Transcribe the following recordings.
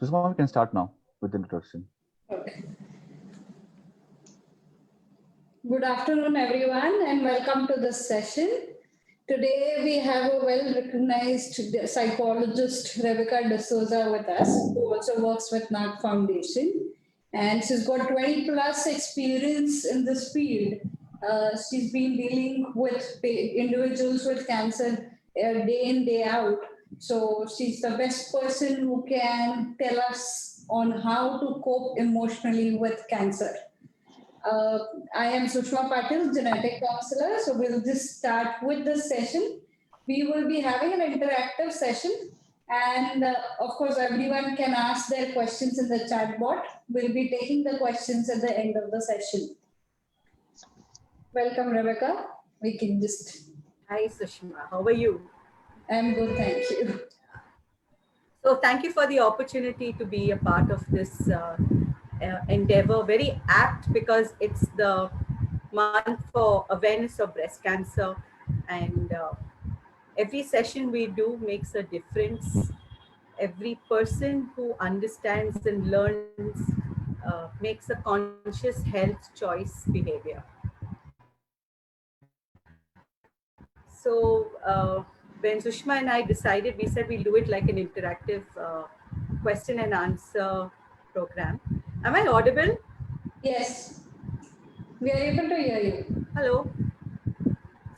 Sushma, we can start now with the introduction. Okay. Good afternoon, everyone, and welcome to this session. Today, we have a well recognized psychologist, Rebecca D'Souza, with us, who also works with NAG Foundation. And she's got 20 plus experience in this field. She's been dealing with individuals with cancer day in, day out. So, she's the best person who can tell us on how to cope emotionally with cancer. Uh, I am Sushma Patil, genetic counselor. So we'll just start with this session. We will be having an interactive session, and of course, everyone can ask their questions in the chat bot. We'll be taking the questions at the end of the session. Welcome, Rebecca. We can just. Hi, Sushma. How are you? I'm good, thank you. So thank you for the opportunity to be a part of this endeavor. Very apt because it's the month for awareness of breast cancer, and every session we do makes a difference. Every person who understands and learns makes a conscious health choice behavior. So when Sushma and I decided, we said we'll do it like an interactive question and answer program. Am I audible? Yes, we are able to hear you. Hello,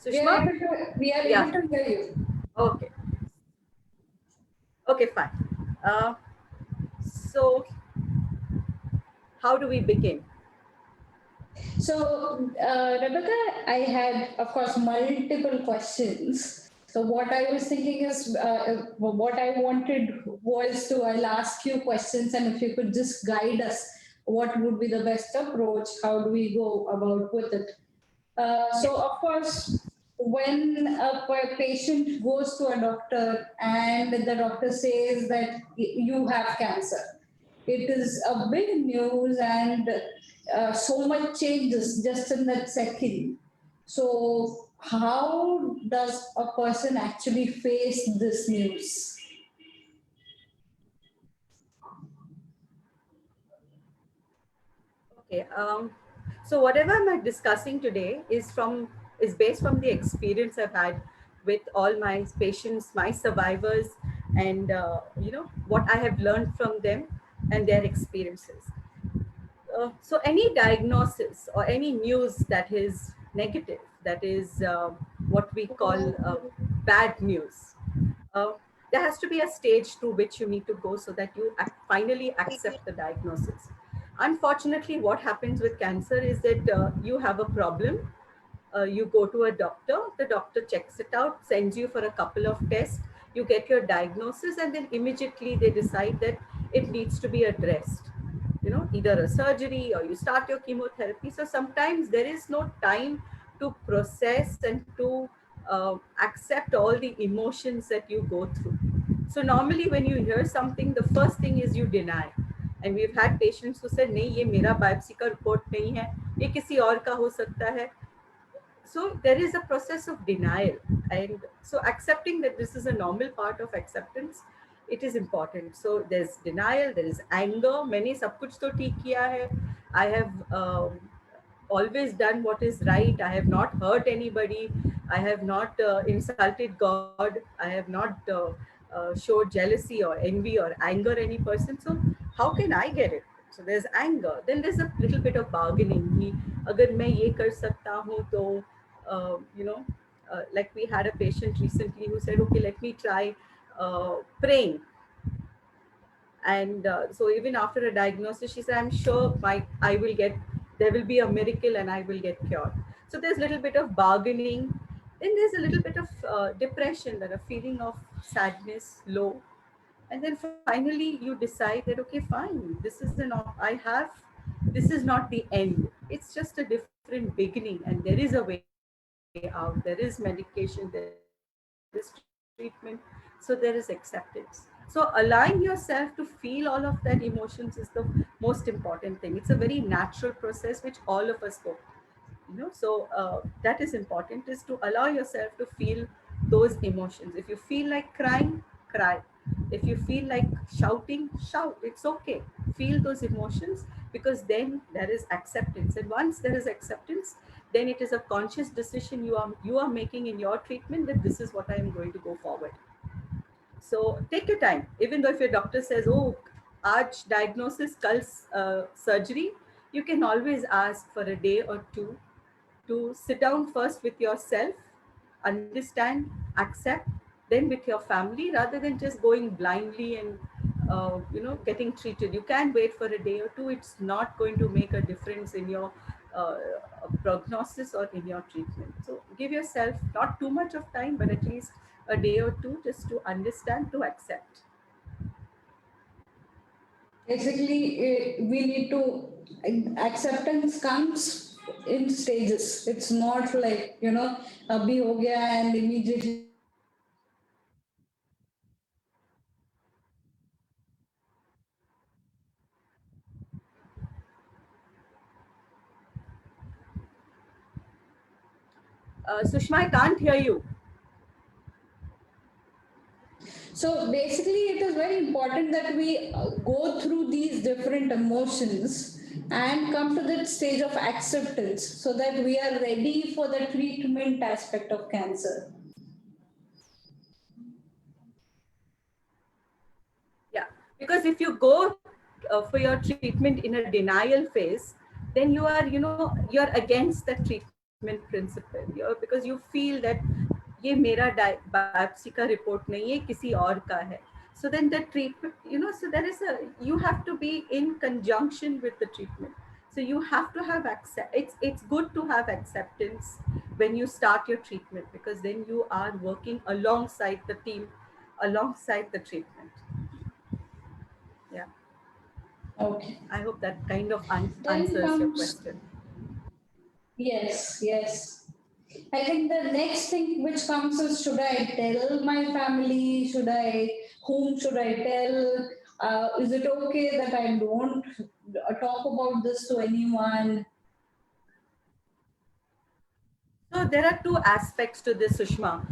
We are Sushma? able to hear you. Okay. Okay, fine. So how do we begin? So, Rebecca, I had, of course, multiple questions. So, what I was thinking is, what I wanted was to, I'll ask you questions, and if you could just guide us, what would be the best approach? How do we go about with it? So, of course, when a patient goes to a doctor and the doctor says that you have cancer, it is a big news, and so much changes just in that second. So, how does a person actually face this news? Okay. So whatever I'm discussing today is based from the experience I've had with all my patients, my survivors, and what I have learned from them and their experiences. So any diagnosis or any news that is negative, that is what we call bad news. Uh, there has to be a stage through which you need to go so that you finally accept the diagnosis. Unfortunately, what happens with cancer is that you have a problem. You go to a doctor, the doctor checks it out, sends you for a couple of tests, you get your diagnosis, and then immediately they decide that it needs to be addressed. Either a surgery or you start your chemotherapy. So sometimes there is no time to process and to accept all the emotions that you go through. So normally when you hear something, the first thing is you deny. And we've had patients who said, नहीं ये मेरा biopsy का report नहीं है, ये किसी और का हो सकता है. So there is a process of denial, and so accepting that this is a normal part of acceptance, it is important. So there's denial, there is anger. मैंने सब कुछ तो ठीक किया है. I have always done what is right. I have not hurt anybody. I have not insulted God. I have not showed jealousy or envy or anger any person. So how can I get it? So there's anger. Then there's a little bit of bargaining. कि अगर मैं ये कर सकता हूँ तो like we had a patient recently who said, okay, let me try praying. And so even after a diagnosis, she said, I'm sure there will be a miracle and I will get cured. So there's a little bit of bargaining. Then there's a little bit of depression, then a feeling of sadness, low. And then finally you decide that, okay, fine, this is not the end. It's just a different beginning, and there is a way out. There is medication, there is treatment. So there is acceptance. So allowing yourself to feel all of that emotions is the most important thing. It's a very natural process which all of us go. That is important, is to allow yourself to feel those emotions. If you feel like crying, cry. If you feel like shouting, shout. It's okay. Feel those emotions, because then there is acceptance. And once there is acceptance, then it is a conscious decision you are making in your treatment, that this is what I am going to go forward. So take your time. Even though if your doctor says, "Oh, arch diagnosis, surgery," you can always ask for a day or two to sit down first with yourself, understand, accept, then with your family, rather than just going blindly and getting treated. You can wait for a day or two. It's not going to make a difference in your uh, prognosis or in your treatment. So give yourself not too much of time, but at least a day or two, just to understand, to accept. Basically, we need to, acceptance comes in stages. It's not like, abhi ho gaya and immediately. Sushma, I can't hear you. So basically, it is very important that we go through these different emotions and come to that stage of acceptance so that we are ready for the treatment aspect of cancer. Yeah, because if you go for your treatment in a denial phase, then you're against the treatment principle. Because you feel that ये मेरा biopsy का report नहीं है, किसी और का है. So then the treatment, so there is you have to be in conjunction with the treatment. So you have to have it's good to have acceptance when you start your treatment, because then you are working alongside the team, alongside the treatment. Yeah. Okay. I hope that kind of Then answers your comes, question. yes, yes. I think the next thing which comes is, should I tell my family? Whom should I tell? Is it okay that I don't talk about this to anyone? So there are two aspects to this, Sushma.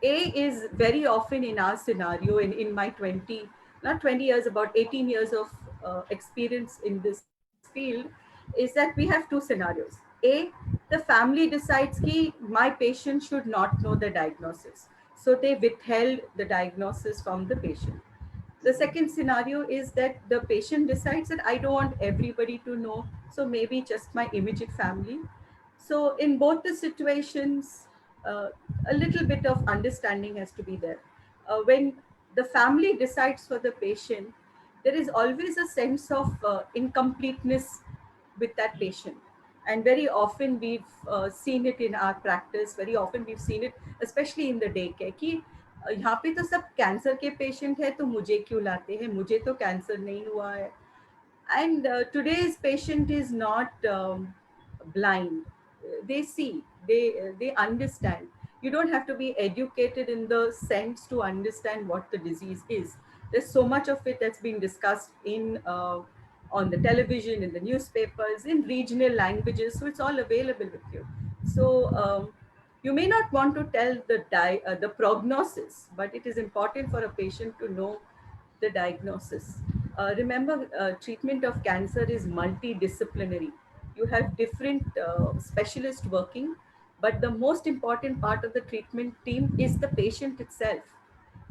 A is very often in our scenario, in my 20, not 20 years, about 18 years of experience in this field, is that we have two scenarios. A, the family decides that my patient should not know the diagnosis. So they withheld the diagnosis from the patient. The second scenario is that the patient decides that I don't want everybody to know, so maybe just my immediate family. So in both the situations, a little bit of understanding has to be there. When the family decides for the patient, there is always a sense of incompleteness with that patient. And very often we've seen it in our practice. Very often we've seen it, especially in the daycare, कि यहाँ पे तो सब cancer के patient है, तो मुझे क्यों लाते हैं, मुझे तो कैंसर नहीं हुआ है. And today's patient is not blind. They see, they understand. You don't have to be educated in the sense to understand what the disease is. There's so much of it that's being discussed in on the television, in the newspapers, in regional languages, so it's all available with you. So you may not want to tell the prognosis, but it is important for a patient to know the diagnosis. Remember, treatment of cancer is multidisciplinary. You have different specialists working, but the most important part of the treatment team is the patient itself.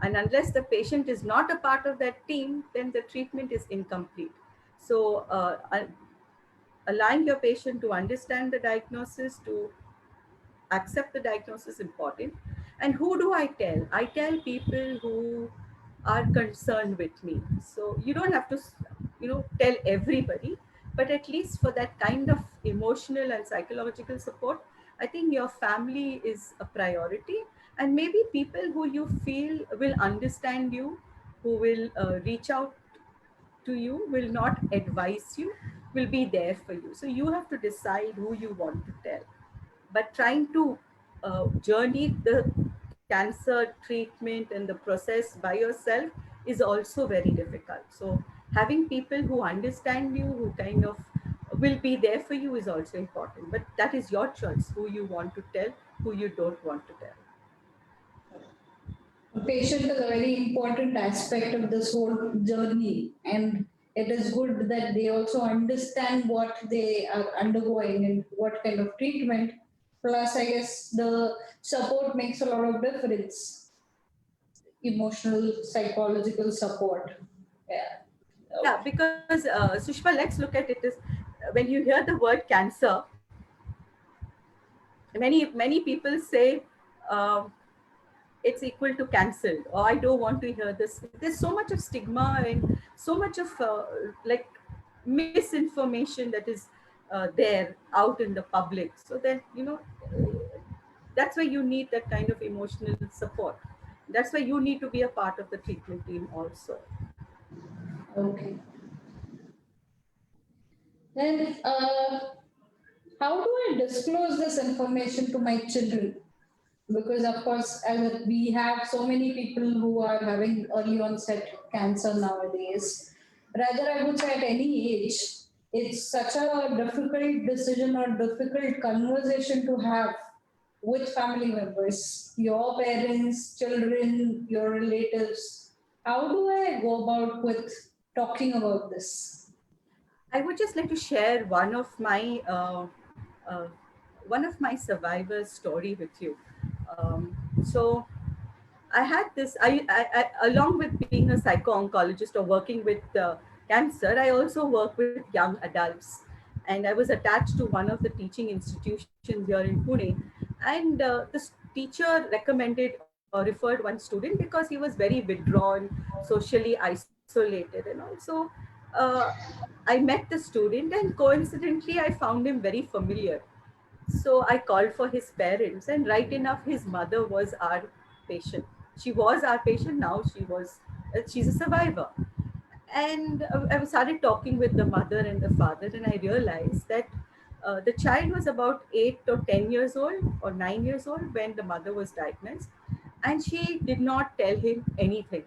And unless the patient is not a part of that team, then the treatment is incomplete. So, allowing your patient to understand the diagnosis, to accept the diagnosis, is important. And who do I tell? I tell people who are concerned with me. So you don't have to tell everybody, but at least for that kind of emotional and psychological support, I think your family is a priority. And maybe people who you feel will understand you, who will reach out to you, will not advise you, will be there for you. So you have to decide who you want to tell. But trying to journey the cancer treatment and the process by yourself is also very difficult. So having people who understand you, who kind of will be there for you, is also important. But that is your choice, who you want to tell, who you don't want to tell. Patient is a very important aspect of this whole journey, and it is good that they also understand what they are undergoing and what kind of treatment. Plus, I guess the support makes a lot of difference. Emotional, psychological support. Yeah. Yeah, because Sushma, let's look at it as when you hear the word cancer, many people say um, it's equal to cancelled, or I don't want to hear this. There's so much of stigma and so much of like misinformation that is there out in the public. So then, that's why you need that kind of emotional support. That's why you need to be a part of the treatment team also. Okay. Then, how do I disclose this information to my children? Because, of course, we have so many people who are having early onset cancer nowadays. Rather, I would say at any age, it's such a difficult decision or difficult conversation to have with family members, your parents, children, your relatives. How do I go about with talking about this? I would just like to share uh, one of my survivors' story with you. So I had this. I, along with being a psycho-oncologist or working with cancer, I also work with young adults, and I was attached to one of the teaching institutions here in Pune, and this teacher recommended or referred one student because he was very withdrawn, socially isolated, and also. Uh, I met the student, and coincidentally, I found him very familiar. So I called for his parents, and right enough, his mother was our patient. She was our patient. Now she's a survivor. And I started talking with the mother and the father, and I realized that the child was about 8 or 10 years old or 9 years old when the mother was diagnosed, and she did not tell him anything.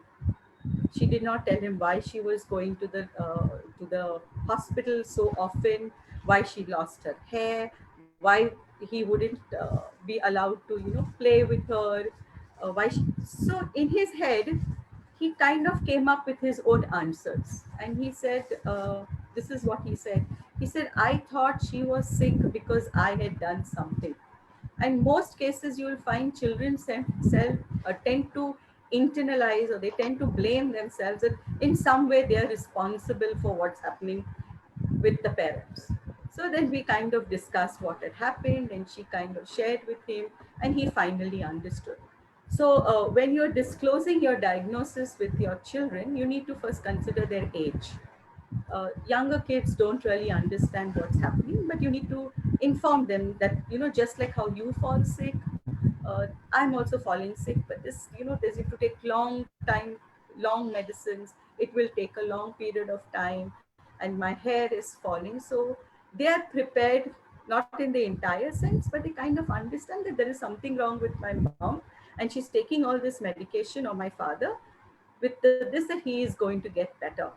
She did not tell him why she was going to the hospital so often, why she lost her hair, why he wouldn't be allowed to play with her, why she, so in his head he kind of came up with his own answers, and he said, this is what he said, I thought she was sick because I had done something. And most cases you will find children tend to internalize, or they tend to blame themselves that in some way they are responsible for what's happening with the parents. So then we kind of discussed what had happened, and she kind of shared with him, and he finally understood. So when you're disclosing your diagnosis with your children, you need to first consider their age. Younger kids don't really understand what's happening, but you need to inform them that, just like how you fall sick, I'm also falling sick, but this you have to take long time, long medicines. It will take a long period of time, and my hair is falling. So they are prepared, not in the entire sense, but they kind of understand that there is something wrong with my mom, and she's taking all this medication, or my father, with this, that he is going to get better.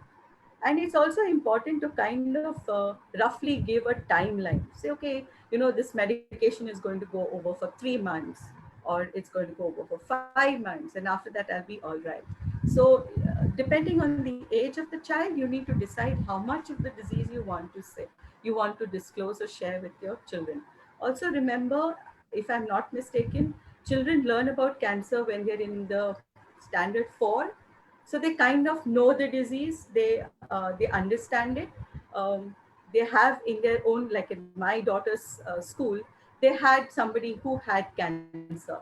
And it's also important to kind of roughly give a timeline. Say, okay, this medication is going to go over for 3 months, or it's going to go over for 5 months, and after that I'll be all right. So depending on the age of the child, you need to decide how much of the disease you want to disclose or share with your children. Also remember, if I'm not mistaken, children learn about cancer when they're in the standard 4. So they kind of know the disease, they understand it. They have in their own, like in my daughter's school, they had somebody who had cancer.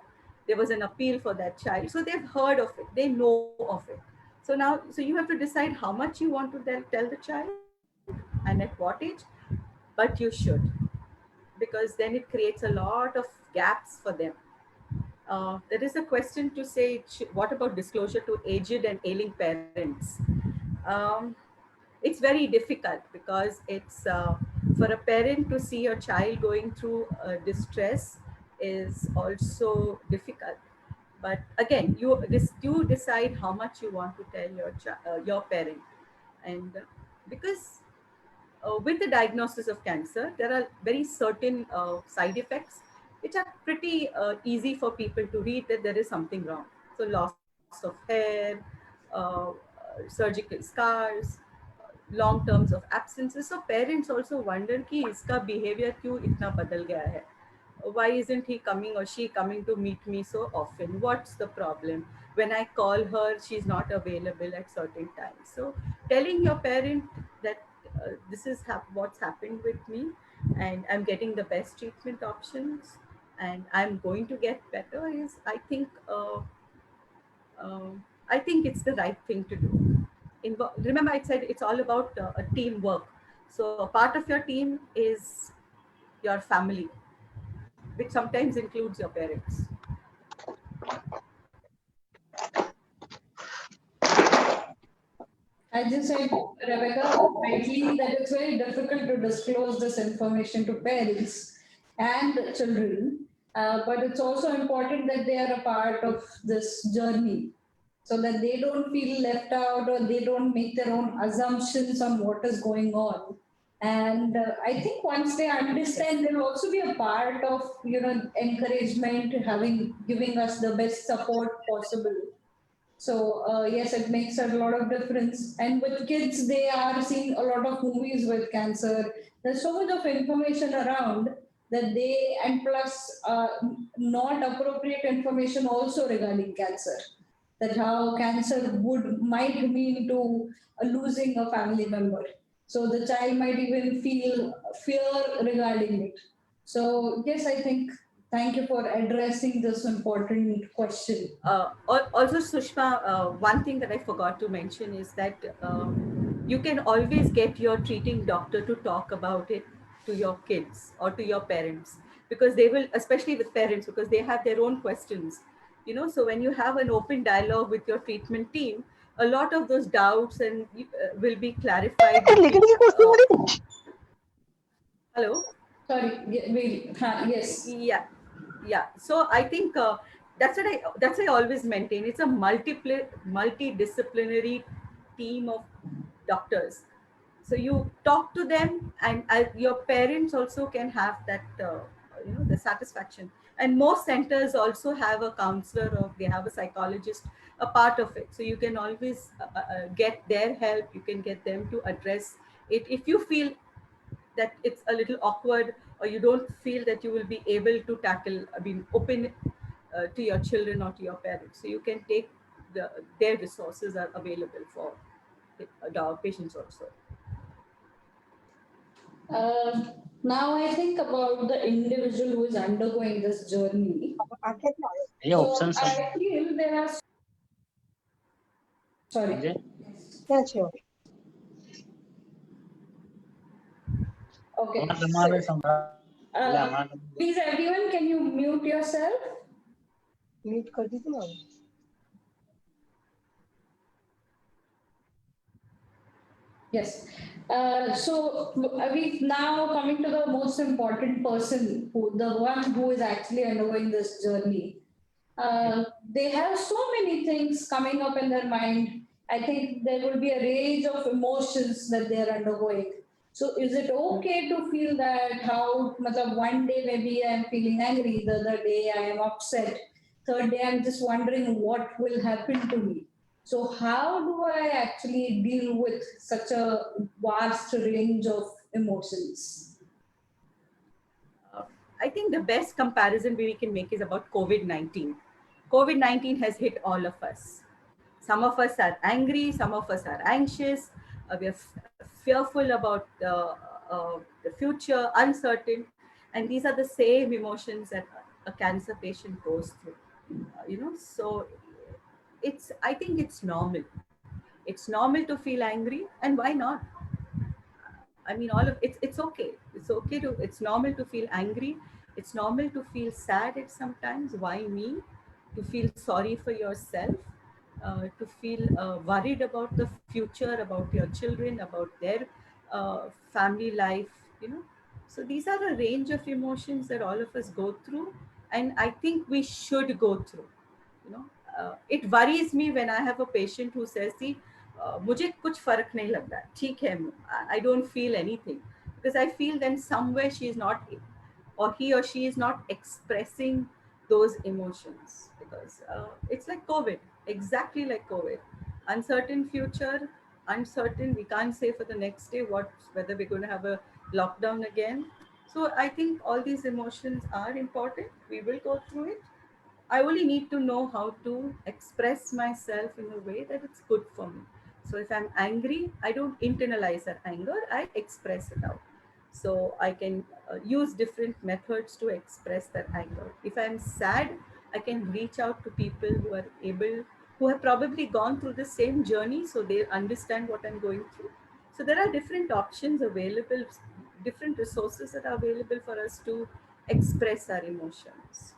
There was an appeal for that child, so they've heard of it, they know of it. So you have to decide how much you want to tell the child and at what age. But you should, because then it creates a lot of gaps for them. There is a question to say, what about disclosure to aged and ailing parents? Um, it's very difficult, because it's for a parent to see your child going through distress is also difficult. But again, you decide how much you want to tell your parent. And because with the diagnosis of cancer, there are very certain side effects which are pretty easy for people to read, that there is something wrong. So loss of of hair, uh, surgical scars, long terms of absences. So parents also wonder कि इसका behavior क्यों इतना बदल गया है? Why isn't he coming or she coming to meet me so often? What's the problem? When I call her, she's not available at certain times. So telling your parent that this is what's happened with me, and I'm getting the best treatment options, and I'm going to get better is, I think it's the right thing to do. Remember, I said it's all about a teamwork. So a part of your team is your family, which sometimes includes your parents. As you said, Rebecca, rightly, that it's very difficult to disclose this information to parents and children. But it's also important that they are a part of this journey so that they don't feel left out or they don't make their own assumptions on what is going on. And I think once they understand, they'll also be a part of, encouragement, giving us the best support possible. So yes, it makes a lot of difference. And with kids, they are seeing a lot of movies with cancer. There's so much of information around that and plus not appropriate information also regarding cancer. That how cancer might mean to losing a family member. So the child might even feel fear regarding it. So yes, I think thank you for addressing this important question. Also, Sushma, one thing that I forgot to mention is that you can always get your treating doctor to talk about it to your kids or to your parents, because they will, especially with parents, because they have their own questions. So when you have an open dialogue with your treatment team, a lot of those doubts and will be clarified. Hello. Sorry, yes. Yeah. So I think that's what I always maintain. It's a multidisciplinary team of doctors. So you talk to them, and your parents also can have that the satisfaction. And most centers also have a counselor or they have a psychologist a part of it. So you can always get their help. You can get them to address it if you feel that it's a little awkward, or you don't feel that you will be able to open to your children or to your parents. So you can take their resources are available for the patients also. Now I think about the individual who is undergoing this journey. So I feel there are. Sorry. Yeah, sure. Okay. Please, everyone, can you mute yourself? Mute कर दी थी ना. Yes. So we now coming to the most important person, the one who is actually undergoing this journey. They have so many things coming up in their mind. I think there will be a range of emotions that they are undergoing. So is it okay to feel that how one day maybe I'm feeling angry, the other day I am upset, third day I'm just wondering what will happen to me. So how do I actually deal with such a vast range of emotions? I think the best comparison we can make is about COVID-19. COVID-19 has hit all of us. Some of us are angry, some of us are anxious, we are fearful about the future, uncertain, and these are the same emotions that a cancer patient goes through. So I think it's normal. It's normal to feel angry, and why not? I mean, it's okay. It's normal to feel angry. It's normal to feel sad at sometimes. Why me? To feel sorry for yourself, to feel worried about the future, about your children, about their family life. So these are a range of emotions that all of us go through, and I think we should go through. It worries me when I have a patient who says, see, मुझे कुछ फर्क नहीं लग रहा, ठीक है, I don't feel anything, because I feel then somewhere she is not, or he or she is not expressing those emotions. because it's like COVID, exactly like COVID. Uncertain future, uncertain. We can't say for the next day whether we're going to have a lockdown again. So I think all these emotions are important. We will go through it. I only need to know how to express myself in a way that it's good for me. So if I'm angry, I don't internalize that anger, I express it out. So I can use different methods to express that anger. If I'm sad, I can reach out to people who have probably gone through the same journey, so they understand what I'm going through. So there are different options available, different resources that are available for us to express our emotions.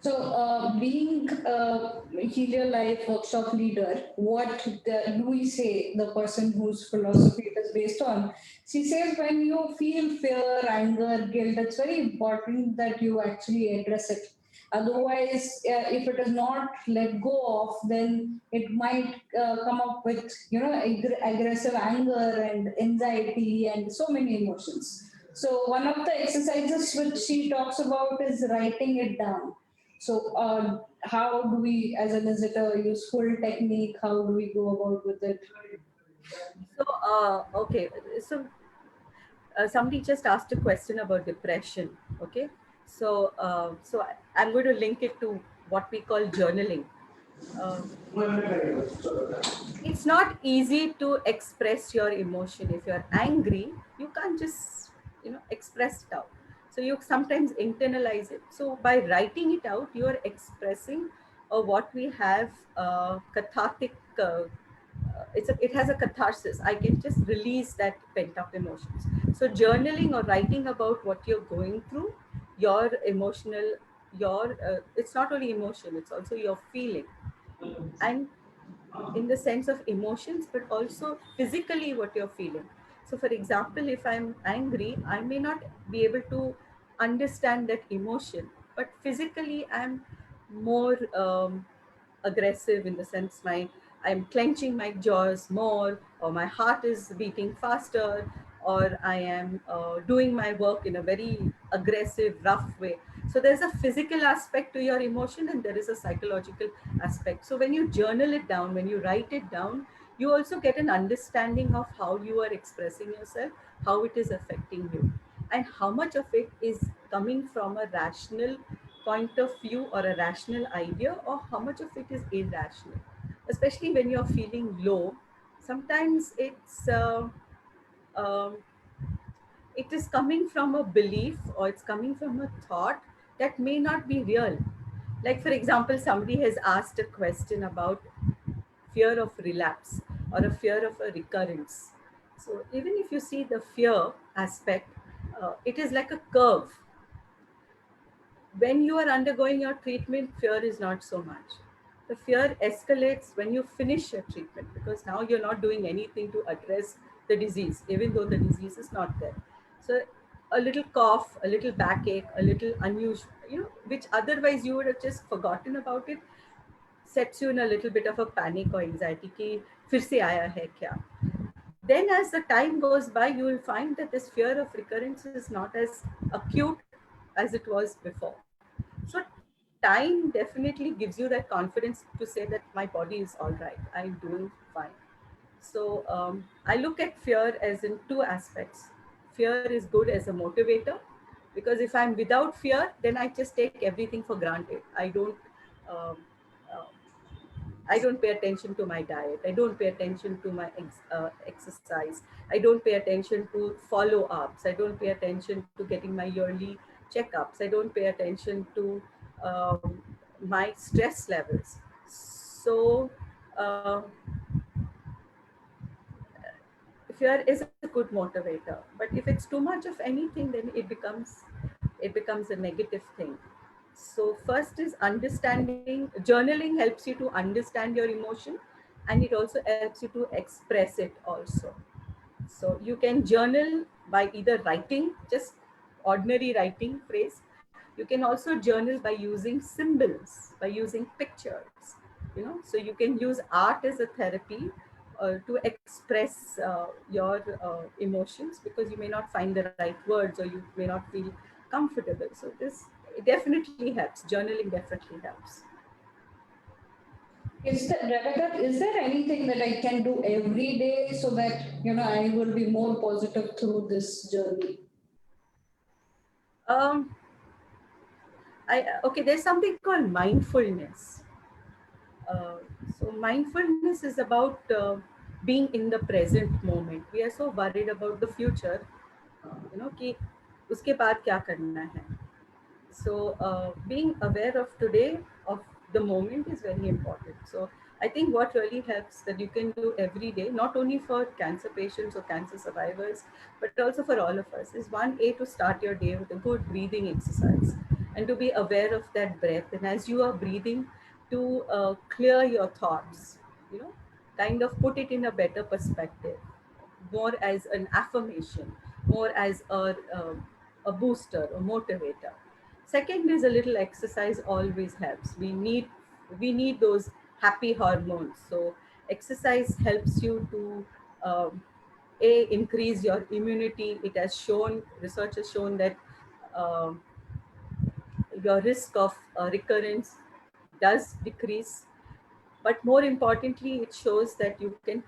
So, being a Heal Your Life workshop leader, Louis say, the person whose philosophy it is based on, she says when you feel fear, anger, guilt, it's very important that you actually address it. Otherwise, if it is not let go of, then it might come up with, aggressive anger and anxiety and so many emotions. So one of the exercises which she talks about is writing it down. So, how do we, is it a useful technique? How do we go about with it? So, okay. So, somebody just asked a question about depression. Okay. So, I'm going to link it to what we call journaling. Uh, it's not easy to express your emotion. If you're angry, you can't just, express it out. So you sometimes internalize it. So by writing it out, you are expressing what we have cathartic. It has a catharsis. I can just release that pent up emotions. So journaling or writing about what you're going through, your emotional, it's not only emotion, it's also your feeling, and in the sense of emotions, but also physically what you're feeling. So, for example, if I'm angry, I may not be able to understand that emotion, but physically I'm more aggressive in the sense I'm clenching my jaws more, or my heart is beating faster, or I am doing my work in a very aggressive, rough way. So there's a physical aspect to your emotion, and there is a psychological aspect. So when you journal it down, when you write it down, you also get an understanding of how you are expressing yourself, how it is affecting you, and how much of it is coming from a rational point of view or a rational idea, or how much of it is irrational. Especially when you're feeling low, sometimes um, it is coming from a belief, or it's coming from a thought that may not be real. Like, for example, somebody has asked a question about fear of relapse or a fear of a recurrence. So even if you see the fear aspect, it is like a curve. When you are undergoing your treatment, fear is not so much. The fear escalates when you finish your treatment, because now you're not doing anything to address the disease, even though the disease is not there. So a little cough, a little backache, a little unusual, which otherwise you would have just forgotten about it, sets you in a little bit of a panic or anxiety ki fir se aaya hai kya. Then as the time goes by, you will find that this fear of recurrence is not as acute as it was before. So time definitely gives you that confidence to say that my body is all right, I'm doing fine. So I look at fear as in two aspects. Fear is good as a motivator, because if I'm without fear, then I just take everything for granted. Um, uh, I don't pay attention to my diet. I don't pay attention to my exercise. I don't pay attention to follow ups. I don't pay attention to getting my yearly checkups. I don't pay attention to my stress levels. So, fear is a good motivator, but if it's too much of anything, then it becomes a negative thing. So first is understanding. Journaling helps you to understand your emotion, and it also helps you to express it also. So you can journal by either writing, just ordinary writing phrase. You can also journal by using symbols, by using pictures. So you can use art as a therapy to express your emotions, because you may not find the right words, or you may not feel comfortable. So this it definitely helps. Journaling definitely helps. Is there, Rebecca, is there anything that I can do every day so that, I will be more positive through this journey? Um, okay, there's something called mindfulness. Uh, so mindfulness is about being in the present moment. We are so worried about the future, कि उसके बाद क्या करना है. So being aware of today, of the moment, is very important. So I think what really helps that you can do every day, not only for cancer patients or cancer survivors, but also for all of us, is one, to start your day with a good breathing exercise and to be aware of that breath. And as you are breathing, to clear your thoughts, kind of put it in a better perspective, more as an affirmation, more as a booster or motivator. Second is a little exercise always helps. We need those happy hormones. So exercise helps you to increase your immunity. It has shown, research has shown that um your risk of recurrence does decrease. But more importantly, it shows that you can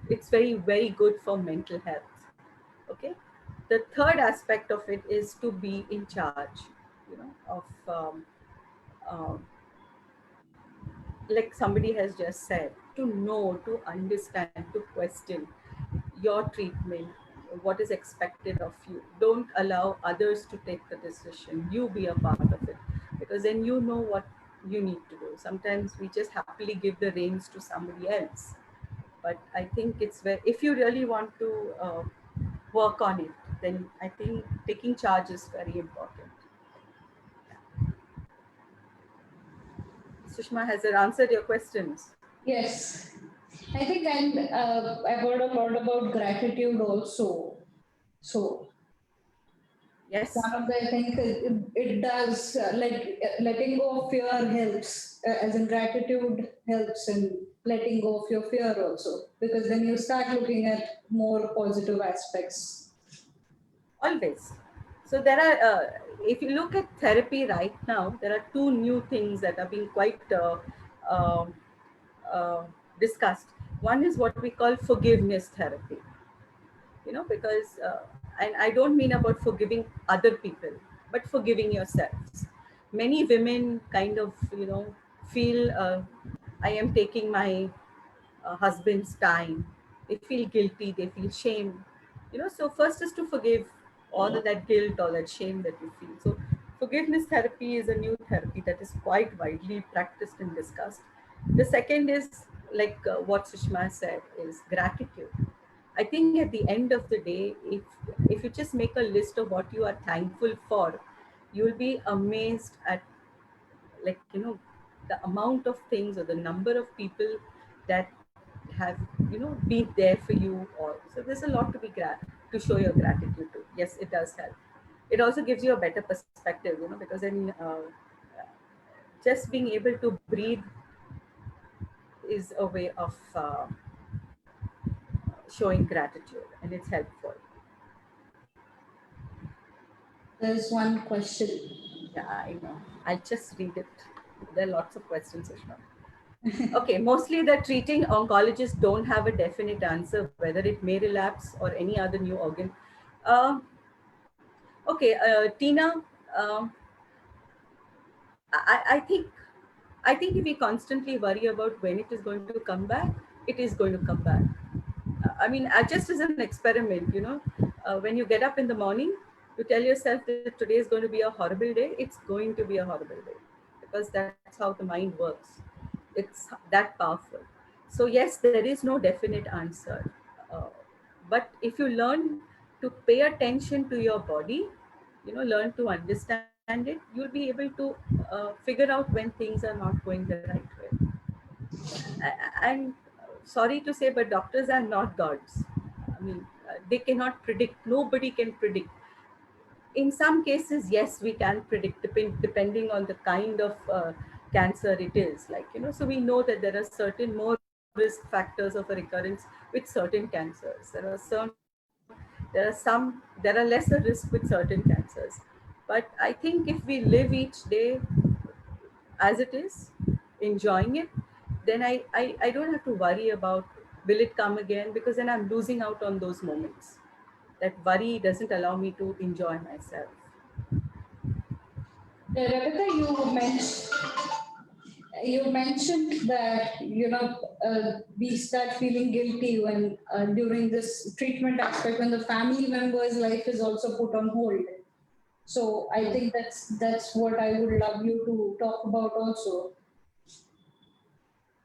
it's very good for mental health. Okay, the third aspect of it is to be in charge, of um, like somebody has just said, to know, to understand, to question your treatment, what is expected of you. Don't allow others to take the decision. You be a part of it, because then you know what you need to do. Sometimes we just happily give the reins to somebody else. But I think it's where, if you really want to work on it, then I think taking charge is very important. Sushma, has it answered your questions? Yes. I think I've heard a lot about gratitude also. So Yes. one of the, I think it does, letting go of fear helps, as in gratitude helps in letting go of your fear also, because then you start looking at more positive aspects. Always. So there are, if you look at therapy right now, there are two new things that are being quite um uh, discussed. One is what we call forgiveness therapy, because, and I don't mean about forgiving other people, but forgiving yourselves. Many women kind of, feel I am taking my husband's time. They feel guilty, they feel shame. So first is to forgive all of that guilt, all that shame that you feel. So forgiveness therapy is a new therapy that is quite widely practiced and discussed. The second is, like what Sushma said, is gratitude. I think at the end of the day, if you just make a list of what you are thankful for, you'll be amazed at, like, the amount of things or the number of people that have, been there for you. Or so there's a lot to be to show your gratitude to. Yes, it does help. It also gives you a better perspective, because in just being able to breathe is a way of showing gratitude, and it's helpful. There's one question. Yeah, I know. I'll just read it. There are lots of questions, Sushma. Okay, mostly the treating oncologists don't have a definite answer whether it may relapse or any other new organ. Um, okay, Tina, um, I think if we constantly worry about when it is going to come back, it is going to come back. I mean, just as an experiment, when you get up in the morning, you tell yourself that today is going to be a horrible day. It's going to be a horrible day, because that's how the mind works. It's that powerful. So yes, there is no definite answer. Uh, but if you learn to pay attention to your body, learn to understand it, you'll be able to figure out when things are not going the right way. And sorry to say, but doctors are not gods. I mean, they cannot predict. Nobody can predict. In some cases, yes, we can predict, depending on the kind of cancer it is. Like, so we know that there are certain more risk factors of a recurrence with certain cancers. There are lesser risk with certain cancers. But I think if we live each day as it is, enjoying it, then I don't have to worry about will it come again, because then I'm losing out on those moments. That worry doesn't allow me to enjoy myself. Rebecca, you mentioned that we start feeling guilty when during this treatment aspect when the family member's life is also put on hold. So I think that's what I would love you to talk about also.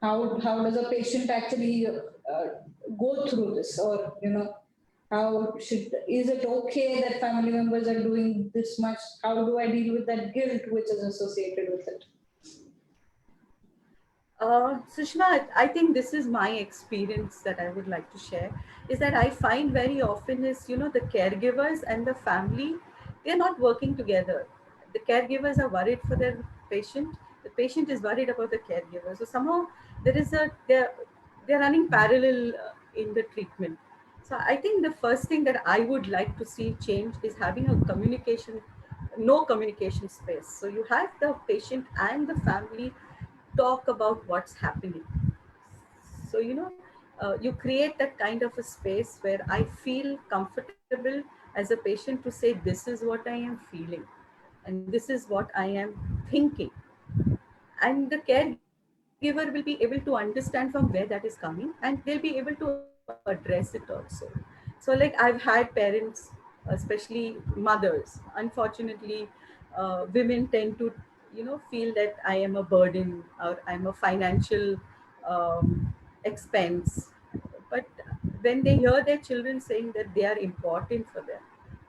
How does a patient actually go through this, or how is it okay that family members are doing this much? How do I deal with that guilt which is associated with it? Sushma, I think this is my experience that I would like to share. Is that I find very often is, the caregivers and the family, they're not working together. The caregivers are worried for their patient. The patient is worried about the caregiver. So somehow they're running parallel in the treatment. So I think the first thing that I would like to see change is having a no communication space. So you have the patient and the family talk about what's happening. So you create that kind of a space where I feel comfortable as a patient to say this is what I am feeling and this is what I am thinking, and the caregiver will be able to understand from where that is coming, and they'll be able to address it also. So like I've had parents, especially mothers, unfortunately, women tend to feel that I am a burden or I'm a financial expense. But when they hear their children saying that they are important for them,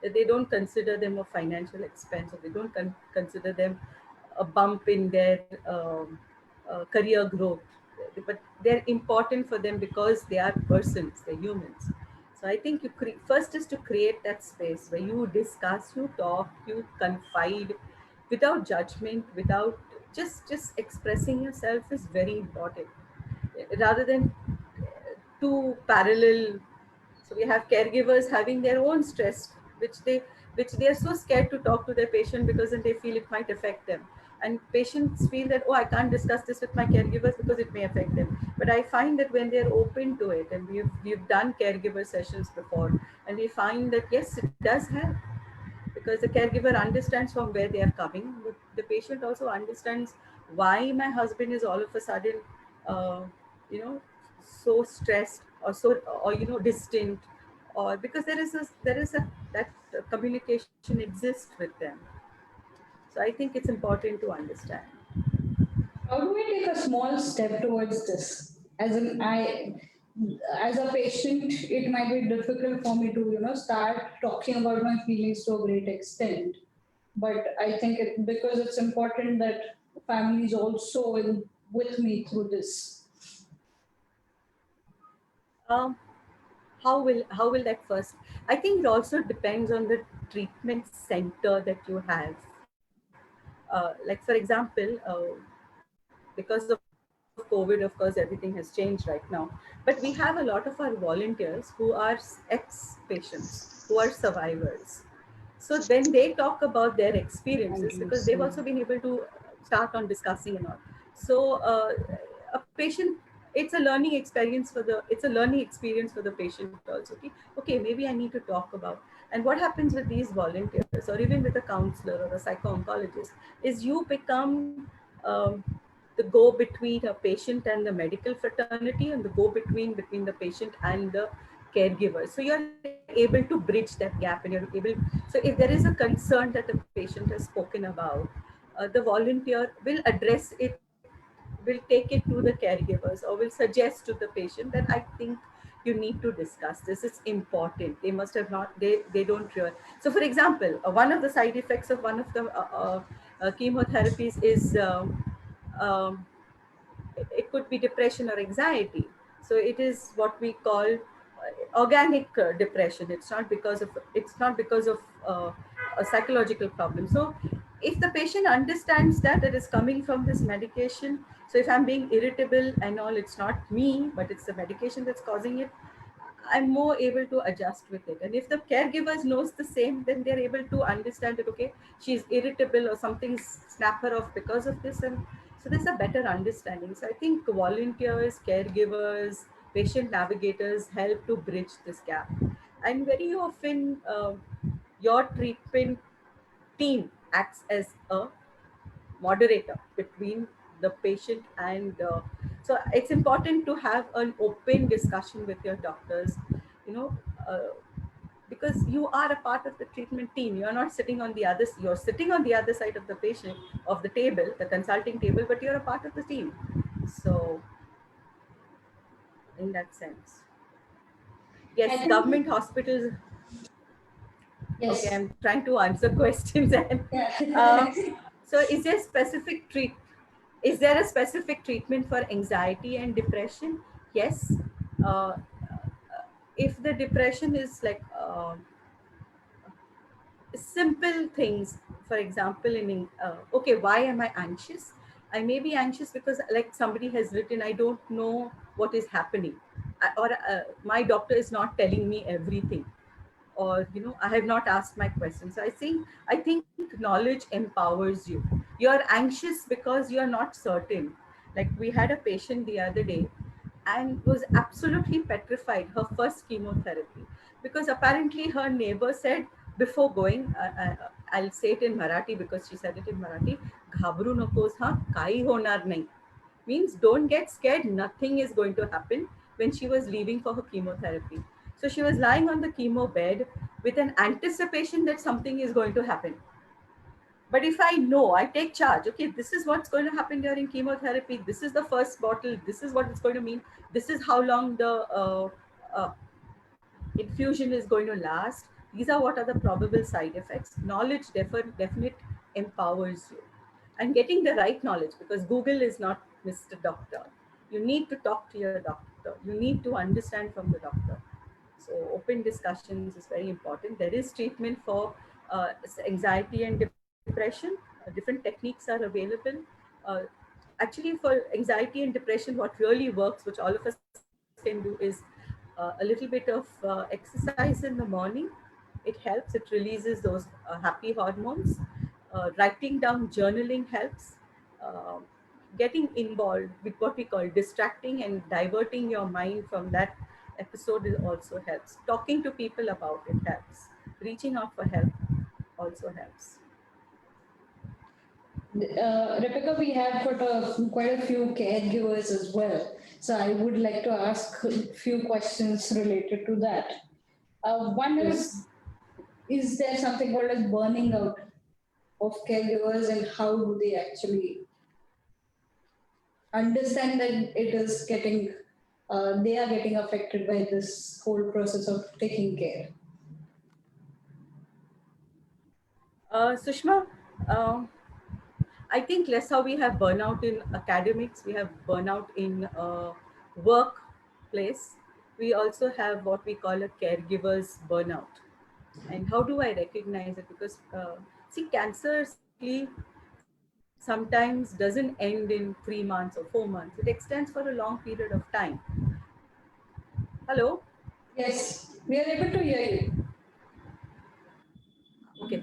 that they don't consider them a financial expense, or they don't consider them a bump in their career growth, but they're important for them because they are persons, they're humans. So I think first is to create that space where you discuss, you talk, you confide without judgment, without just expressing yourself is very important, rather than two parallel. So we have caregivers having their own stress, which they are so scared to talk to their patient because then they feel it might affect them. And patients feel that, oh, I can't discuss this with my caregivers because it may affect them. But I find that when they're open to it, and we've done caregiver sessions before, and we find that yes, it does help, because the caregiver understands from where they are coming, but the patient also understands why my husband is all of a sudden, uh, you know, so stressed, or distant, or because there is a that communication exists with them. So I think it's important to understand. How do we take a small step towards this? As a patient, it might be difficult for me to, start talking about my feelings to a great extent. But I think because it's important that family is also with me through this. Um, how will that first? I think it also depends on the treatment center that you have. Like for example, because of COVID, of course, everything has changed right now. But we have a lot of our volunteers who are ex-patients, who are survivors. So when they talk about their experiences, because they've also been able to start on discussing and all. So a patient, it's a learning experience for the patient also. Okay, maybe I need to talk about. And what happens with these volunteers, or even with a counselor or a psycho-oncologist, is you become the go-between a patient and the medical fraternity, and the go-between the patient and the caregiver. So you're able to bridge that gap, and you're able. So if there is a concern that the patient has spoken about, the volunteer will address it, will take it to the caregivers, or will suggest to the patient that I think you need to discuss this. It's important. They must have not. They don't realize. So, for example, one of the side effects of one of the chemotherapies is. Um, it could be depression or anxiety. So it is what we call organic depression. It's not because of a psychological problem. So if the patient understands that it is coming from this medication, so if I'm being irritable and all, it's not me, but it's the medication that's causing it, I'm more able to adjust with it. And if the caregivers knows the same, then they're able to understand that, okay, she's irritable or something's snap her off because of this. And so there's a better understanding. So I think volunteers, caregivers, patient navigators help to bridge this gap. And very often, your treatment team acts as a moderator between the patient and so it's important to have an open discussion with your doctors, you know, uh, because you are a part of the treatment team. You're not sitting on the other, you're sitting on the other side of the patient, of the table, the consulting table, but you're a part of the team. So in that sense, I yes, think, government hospitals. Okay, yes. I'm trying to answer questions. And Yeah. uh, so is there a specific treatment for anxiety and depression? Yes. uh, if the depression is like simple things, for example, okay, why am I anxious? I may be anxious because, like somebody has written, I don't know what is happening, or my doctor is not telling me everything, or I have not asked my questions. So I think knowledge empowers you. You're anxious because you're not certain. Like, we had a patient the other day and was absolutely petrified, her first chemotherapy, because apparently her neighbor said before going, I'll say it in Marathi because she said it in Marathi, "Ghabru nakos, ha, kai honar nahi," means don't get scared, nothing is going to happen. When she was leaving for her chemotherapy, so she was lying on the chemo bed with an anticipation that something is going to happen. But if I know, I take charge, okay, this is what's going to happen during chemotherapy, this is the first bottle, this is what it's going to mean, this is how long the uh, infusion is going to last, these are what are the probable side effects. Knowledge definite empowers you. And getting the right knowledge, because Google is not Mr. Doctor. You need to talk to your doctor, you need to understand from the doctor. So open discussions is very important. There is treatment for anxiety and depression. Different techniques are available. uh, Actually, for anxiety and depression, what really works, which all of us can do, is a little bit of exercise in the morning. It helps, it releases those happy hormones. Writing down, journaling helps. uh, Getting involved with what we call distracting and diverting your mind from that episode also helps. Talking to people about it helps. Reaching out for help also helps. Rebecca, we have got quite a few caregivers as well. So I would like to ask a few questions related to that. One is there something called as burning out of caregivers, and how do they actually understand that it is getting, they are getting affected by this whole process of taking care? Sushma, uh, I think less how we have burnout in academics, we have burnout in workplace. We also have what we call a caregiver's burnout. And how do I recognize it? Because see, cancer sadly sometimes doesn't end in 3 months or 4 months. It extends for a long period of time. Hello? Yes, we are able to hear you. Okay.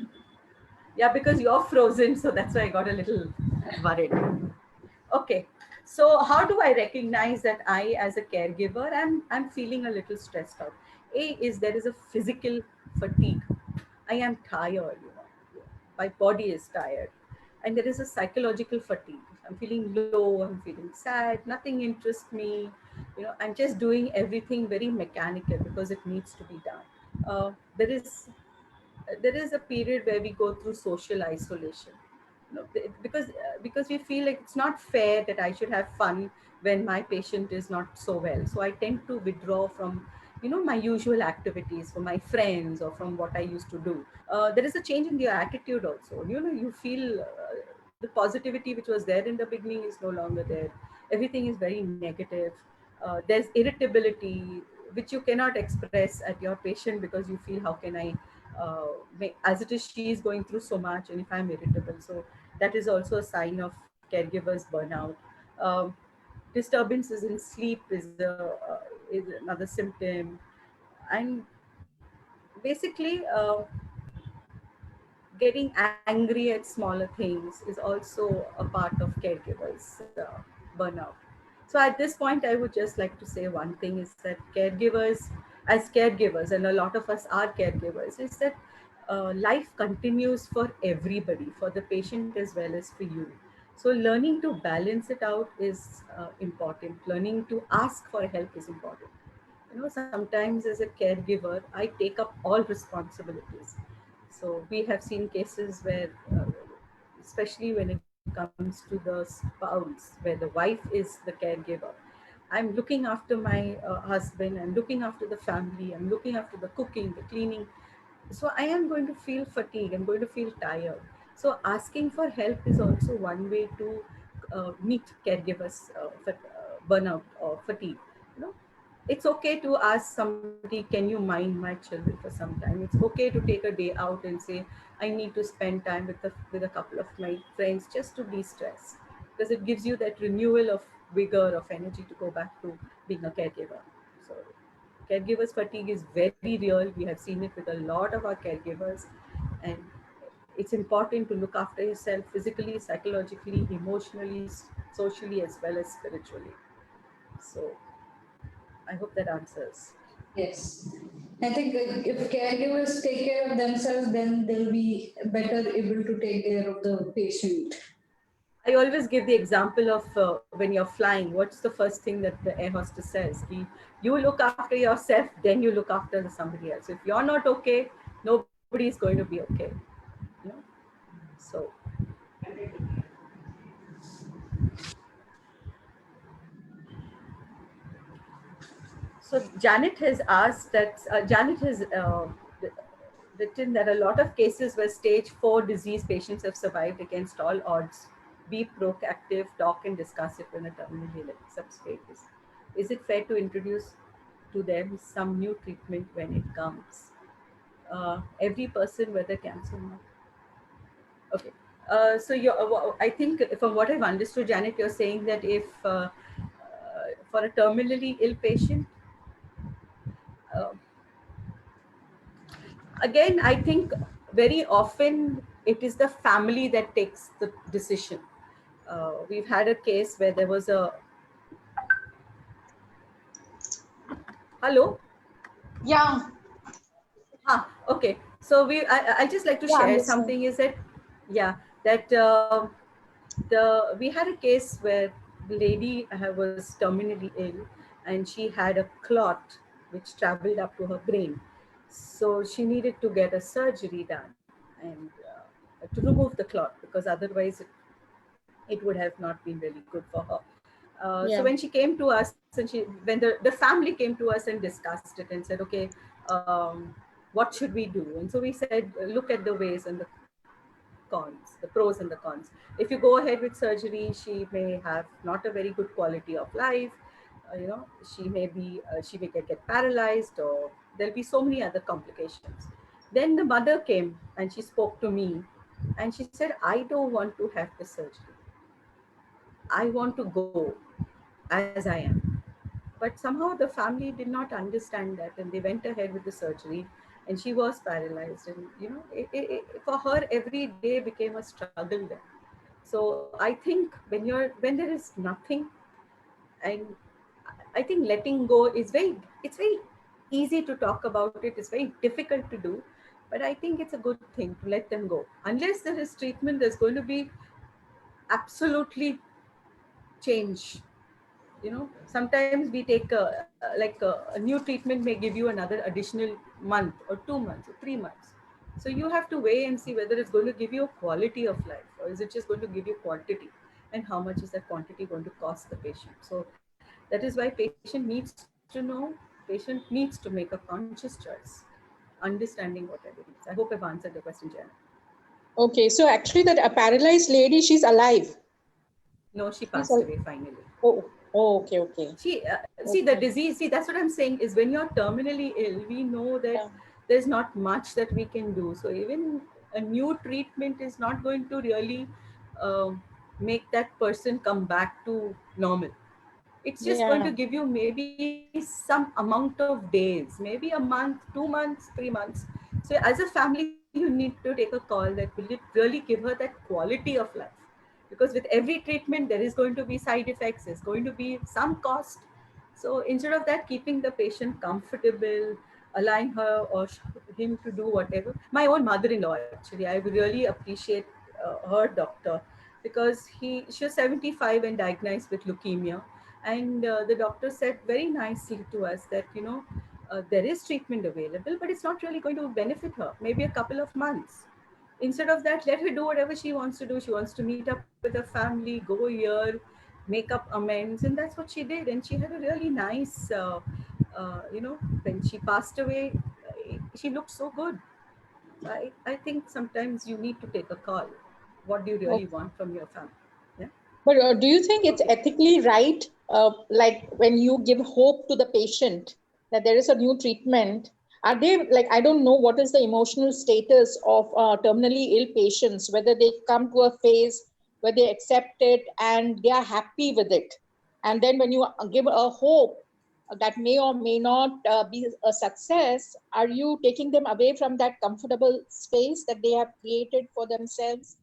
Yeah, because you're frozen, so that's why I got a little worried. Okay. So how do I recognize that I, as a caregiver, I'm feeling a little stressed out? A is there is a physical fatigue. I am tired, my body is tired. And there is a psychological fatigue. I'm feeling low, I'm feeling sad, nothing interests me. I'm just doing everything very mechanical because it needs to be done. Uh, there is there is a period where we go through social isolation, because we feel like it's not fair that I should have fun when my patient is not so well. So I tend to withdraw from my usual activities, from my friends, or from what I used to do. There is a change in your attitude also. You feel the positivity which was there in the beginning is no longer there. Everything is very negative. There's irritability which you cannot express at your patient, because you feel, how can I as it is, she is going through so much, and if I'm irritable. So that is also a sign of caregivers burnout. um, Disturbances in sleep is another symptom. And basically, getting angry at smaller things is also a part of caregivers burnout. So at this point, I would just like to say one thing is that caregivers, as caregivers, and a lot of us are caregivers, is that life continues for everybody, for the patient as well as for you. So learning to balance it out is important. Learning to ask for help is important. Sometimes as a caregiver, I take up all responsibilities. So we have seen cases where, especially when it comes to the spouse, where the wife is the caregiver, I'm looking after my husband, I'm looking after the family, I'm looking after the cooking, the cleaning. So I am going to feel fatigue, I'm going to feel tired. So asking for help is also one way to meet caregivers burnout or fatigue. You know, it's okay to ask somebody, can you mind my children for some time? It's okay to take a day out and say, I need to spend time with a couple of my friends just to de-stress, because it gives you that renewal of vigor, of energy to go back to being a caregiver. So caregivers fatigue is very real. We have seen it with a lot of our caregivers, and it's important to look after yourself physically, psychologically, emotionally, socially, as well as spiritually. So I hope that answers. Yes. I think if caregivers take care of themselves, then they'll be better able to take care of the patient. I always give the example of when you're flying, what's the first thing that the air hostess says? You look after yourself, then you look after somebody else. If you're not okay, nobody's going to be okay. You know? So Janet has asked that Janet has written that a lot of cases where stage 4 disease patients have survived against all odds. Be proactive, talk and discuss it when a terminal substate is. Is it fair to introduce to them some new treatment when it comes? Every person, whether cancer or not. Okay. So I think from what I've understood, Janet, you're saying that if for a terminally ill patient, uh, again, I think very often it is the family that takes the decision. We've had a case where there was a hello. Yeah, Okay. So I just like to yeah, I'm share listening. something. Is that yeah that we had a case where the lady was terminally ill, and she had a clot which traveled up to her brain. So she needed to get a surgery done and to remove the clot, because otherwise it would have not been really good for her. So Yeah. when she came to us, and when the family came to us and discussed it and said, okay, um, what should we do? And so we said, look at the ways and the cons, the pros and the cons. If you go ahead with surgery, she may have not a very good quality of life. She may get paralyzed, or there'll be so many other complications. Then the mother came and she spoke to me, and she said, I don't want to have the surgery. I want to go as I am. But somehow the family did not understand that, and they went ahead with the surgery, and she was paralyzed. And for her, every day became a struggle then. So I think when there is nothing, and I think letting go is it's very easy to talk about it. It's very difficult to do, but I think it's a good thing to let them go. Unless there is treatment, there's going to be absolutely change. Sometimes we take a new treatment may give you another additional month or 2 months or 3 months. So you have to weigh and see whether it's going to give you a quality of life, or is it just going to give you quantity, and how much is that quantity going to cost the patient. So that is why patient needs to know, patient needs to make a conscious choice, understanding whatever it is. I hope I've answered the question, Jan. Okay, so actually that a paralyzed lady, she's alive. No, she She's passed away finally. okay, okay. See, see the disease. See, that's what I'm saying. Is when you're terminally ill, we know that Yeah. there's not much that we can do. So even a new treatment is not going to really make that person come back to normal. It's just going Yeah. to give you maybe some amount of days, maybe a month, 2 months, 3 months. So as a family, you need to take a call that will it really give her that quality of life. Because with every treatment, there is going to be side effects, there's going to be some cost. So instead of that, keeping the patient comfortable, allowing her or him to do whatever. My own mother-in-law, actually, I would really appreciate her doctor, because she was 75 and diagnosed with leukemia. And the doctor said very nicely to us that, there is treatment available, but it's not really going to benefit her, maybe a couple of months. Instead of that, let her do whatever she wants to do. She wants to meet up with her family, go here, make up amends, and that's what she did. And she had a really nice, when she passed away, she looked so good. So I think sometimes you need to take a call. What do you really Okay. want from your family? Yeah. But do you think it's Okay. ethically right, like when you give hope to the patient that there is a new treatment? Are they like, I don't know what is the emotional status of terminally ill patients, whether they come to a phase where they accept it and they are happy with it. And then when you give a hope that may or may not be a success, are you taking them away from that comfortable space that they have created for themselves?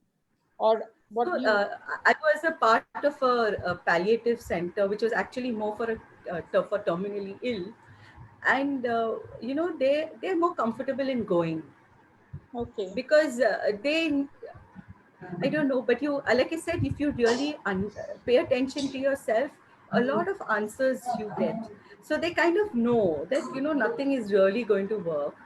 Or what So do you? I was a part of a palliative center, which was actually more for for terminally ill, and they're more comfortable in going, Okay. because they, I don't know, but you, like I said, if you really pay attention to yourself, a lot of answers you get. So they kind of know that, nothing is really going to work.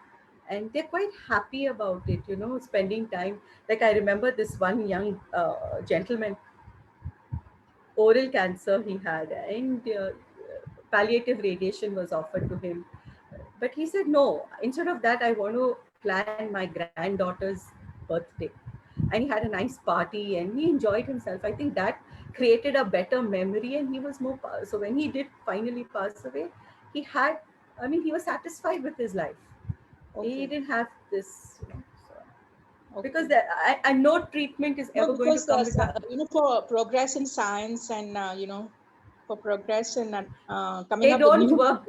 And they're quite happy about it, spending time. Like I remember this one young gentleman, oral cancer he had, and palliative radiation was offered to him. But he said, no, instead of that, I want to plan my granddaughter's birthday. And he had a nice party and he enjoyed himself. I think that created a better memory, and he was more. So when he did finally pass away, he had, I mean, he was satisfied with his life. He Okay. didn't have this, so, because Okay. I know treatment is No, ever going to because come without. for progress in science and for progress in coming They up with don't new. work.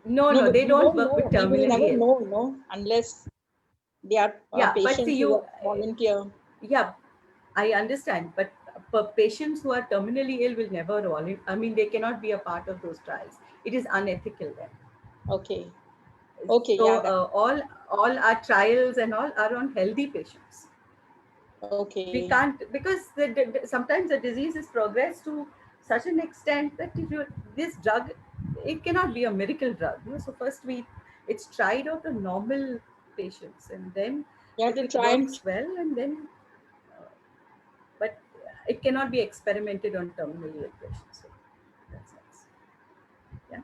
No, No, no, but they we don't don't work with know. We will terminally never ill. know, no, unless they are Yeah, but see, patients who you, are volunteer. yeah, I understand, but patients who are terminally ill will never volunteer. I mean, they cannot be a part of those trials. It is unethical then. Okay. Okay. So Yeah. That. all our trials and all are on healthy patients. Okay. We can't, because sometimes the disease is progressed to such an extent that if you, this drug, it cannot be a miracle drug. So first it's tried out on normal patients, and then You have if to it try and. works well, and then but it cannot be experimented on terminally ill patients. So that's nice. Yeah.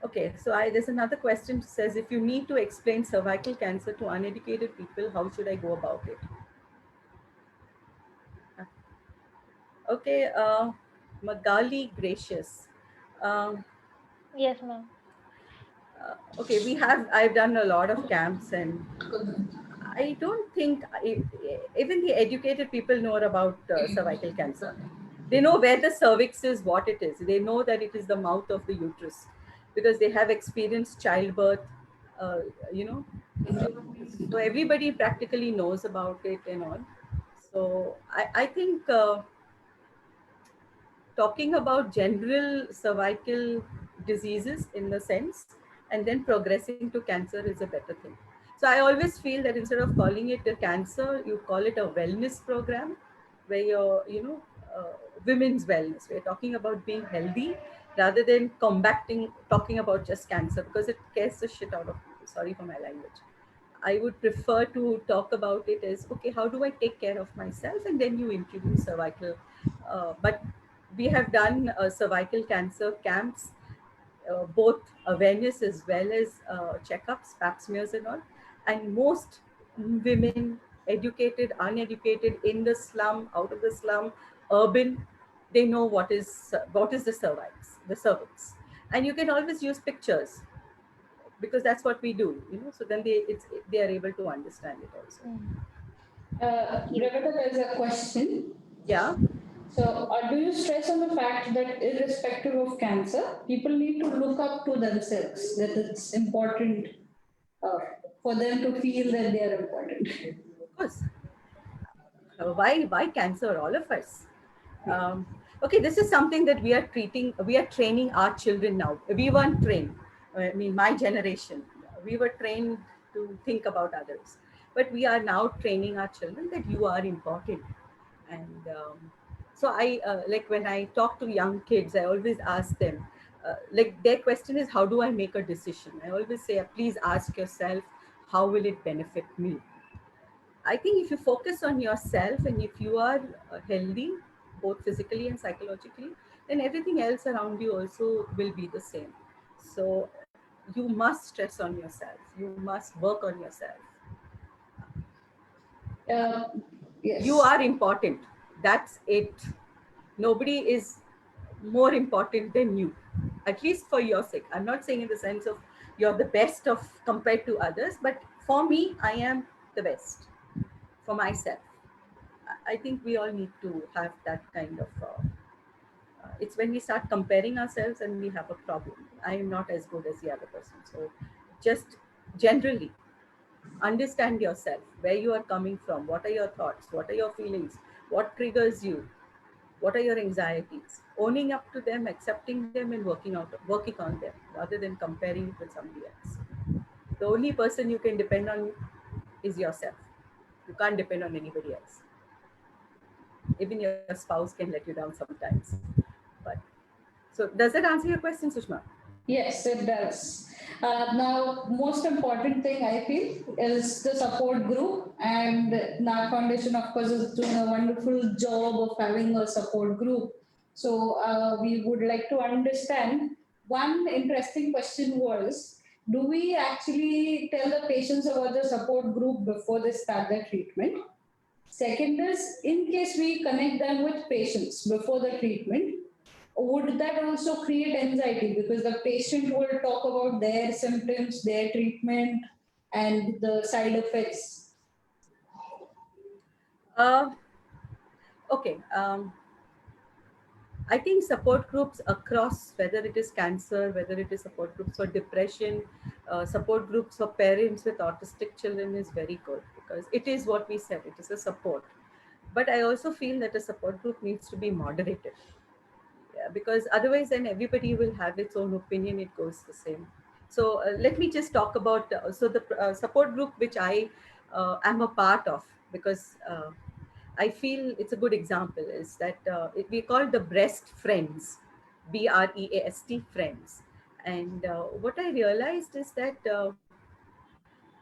Okay. So there's another question says, if you need to explain cervical cancer to uneducated people, how should I go about it? Okay. Magali Gracious. Um, Yes, ma'am. okay, I've done a lot of camps, and I don't think even the educated people know about cervical cancer. They know where the cervix is, what it is. They know that it is the mouth of the uterus, because they have experienced childbirth. Uh, you know, so everybody practically knows about it and all. So I think talking about general cervical diseases in the sense, and then progressing to cancer is a better thing. So I always feel that instead of calling it a cancer, you call it a wellness program, where you're, women's wellness. We're talking about being healthy rather than talking about just cancer, because it scares the shit out of people. Sorry for my language. I would prefer to talk about it as, okay, how do I take care of myself? And then you introduce cervical. But we have done cervical cancer camps, both awareness as well as checkups, pap smears, and all. And most women, educated, uneducated, in the slum, out of the slum, urban, they know what is the cervix, and you can always use pictures, because that's what we do. So then they are able to understand it also. Mm. Okay. Rebecca, there's a question. Yeah. So, do you stress on the fact that irrespective of cancer, people need to look up to themselves, that it's important uh, for them to feel that they are important? Of course. Why cancer? All of us. um, okay, this is something that we are training our children now. We weren't trained. I mean, my generation, we were trained to think about others, but we are now training our children that you are important. And so I like when I talk to young kids, I always ask them, like their question is, how do I make a decision? I always say, please ask yourself, how will it benefit me? I think if you focus on yourself and if you are healthy, both physically and psychologically, then everything else around you also will be the same. So you must stress on yourself. You must work on yourself. Uh, yes. You are important. That's it. Nobody is more important than you, at least for your sake. I'm not saying in the sense of you're the best of compared to others, but for me, I am the best for myself. I think we all need to have that kind of. It's when we start comparing ourselves and we have a problem. I am not as good as the other person. So, just generally understand yourself, where you are coming from, what are your thoughts, what are your feelings, what triggers you, what are your anxieties. Owning up to them, accepting them, and working on them, rather than comparing it with somebody else. The only person you can depend on is yourself. You can't depend on anybody else. Even your spouse can let you down sometimes. But so does that answer your question, Sushma? Yes, it does. Now, most important thing I feel is the support group, and NAR Foundation, of course, is doing a wonderful job of having a support group. So, we would like to understand. One interesting question was, do we actually tell the patients about the support group before they start their treatment? Second is, in case we connect them with patients before the treatment, would that also create anxiety, because the patient will talk about their symptoms, their treatment, and the side effects? Uh, okay. I think support groups across, whether it is cancer, whether it is support groups for depression, support groups for parents with autistic children is very good, because it is what we said, it is a support. But I also feel that a support group needs to be moderated. Yeah, because otherwise then everybody will have its own opinion, it goes the same. So let me just talk about the support group which I am a part of, because I feel it's a good example, is that we call the breast friends, BREAST friends. And what I realized is that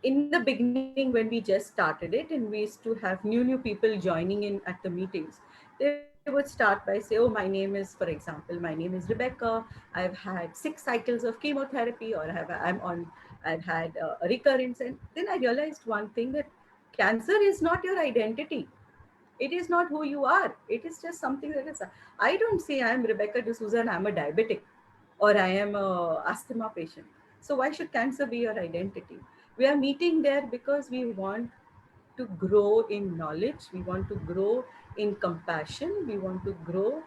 in the beginning, when we just started it and we used to have new people joining in at the meetings, they would start by say, oh, my name is, for example, my name is Rebecca, I've had 6 cycles of chemotherapy, or I've had a recurrence. And then I realized one thing, that cancer is not your identity. It is not who you are. It is just something that is. I don't say I am Rebecca D'Souza and I'm a diabetic, or I am a asthma patient. So why should cancer be your identity? We are meeting there because we want to grow in knowledge. We want to grow in compassion. We want to grow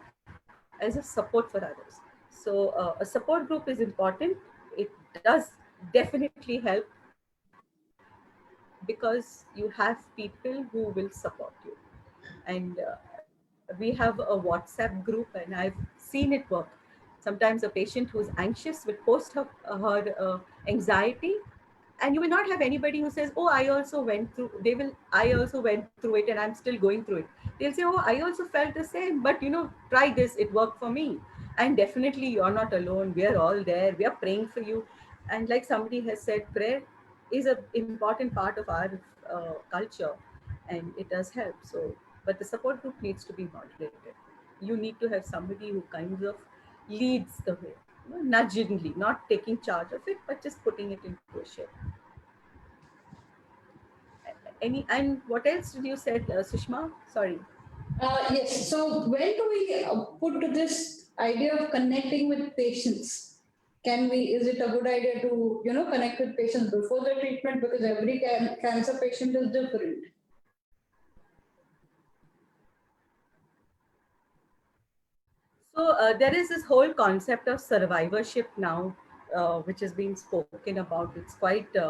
as a support for others. So a support group is important. It does definitely help, because you have people who will support you. And we have a WhatsApp group, and I've seen it work. Sometimes a patient who's anxious will post her anxiety, and you will not have anybody who says, oh, I also went through it and I'm still going through it. They'll say, oh, I also felt the same, but try this, it worked for me. And definitely you're not alone. We are all there, we are praying for you. And like somebody has said, prayer is an important part of our culture, and it does help. So, but the support group needs to be moderated. You need to have somebody who kind of leads the way, nudgingly, not taking charge of it, but just putting it into a shape. And what else did you said, Sushma? Sorry. Yes. So, when do we put this idea of connecting with patients? Is it a good idea to, connect with patients before the treatment, because every cancer patient is different? there is this whole concept of survivorship now, which is being spoken about. It's quite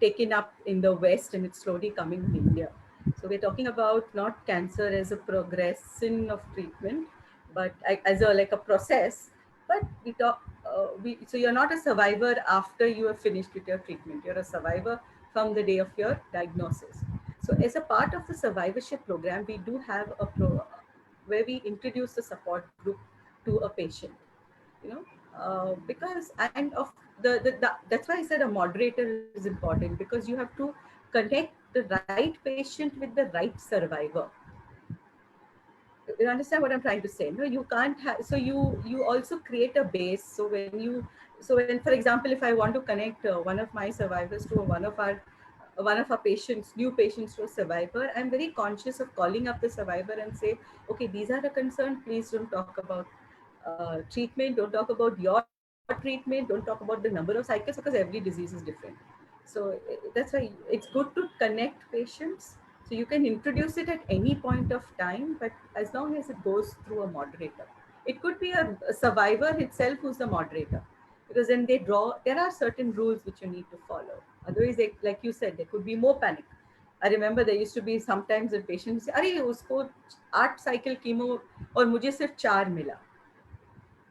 taken up in the West, and it's slowly coming in India. So we're talking about not cancer as a progression of treatment, but as a like a process. But we talk. So you're not a survivor after you are finished with your treatment. You're a survivor from the day of your diagnosis. So as a part of the survivorship program, we do have where we introduce the support group to a patient, you know, because and of that's why I said a moderator is important, because you have to connect the right patient with the right survivor. You understand what I'm trying to say? No, you can't have, so you also create a base. So when, for example, if I want to connect one of my survivors to one of our patients, new patients, to a survivor, I'm very conscious of calling up the survivor and say, okay, these are the concerns. Please don't talk about treatment. Don't talk about your treatment. Don't talk about the number of cycles, because every disease is different. So that's why it's good to connect patients. So you can introduce it at any point of time, but as long as it goes through a moderator. It could be a survivor itself who's the moderator, because then there are certain rules which you need to follow. Otherwise, like you said, there could be more panic. I remember there used to be sometimes the patients say, "Arey, usko 8 cycle chemo और मुझे सिर्फ 4 मिला."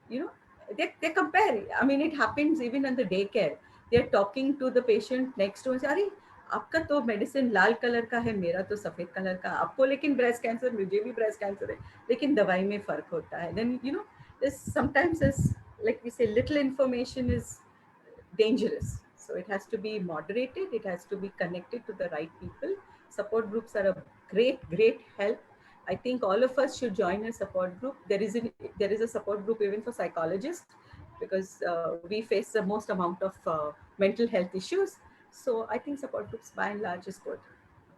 You know, they compare. I mean, it happens even in the daycare. They're talking to the patient next to and say, "अरे, आपका तो medicine लाल colour का है, मेरा तो सफेद कलर का, आपको लेकिन ब्रेस्ट कैंसर, मुझे भी ब्रेस्ट कैंसर है, लेकिन दवाई में फर्क होता है." Then you know, this sometimes is, like we say, little information is dangerous. So it has to be moderated. It has to be connected to the right people. Support groups are a great help. I think all of us should join a support group. There is a support group even for psychologists, because we face the most amount of mental health issues. So I think support groups by and large is good,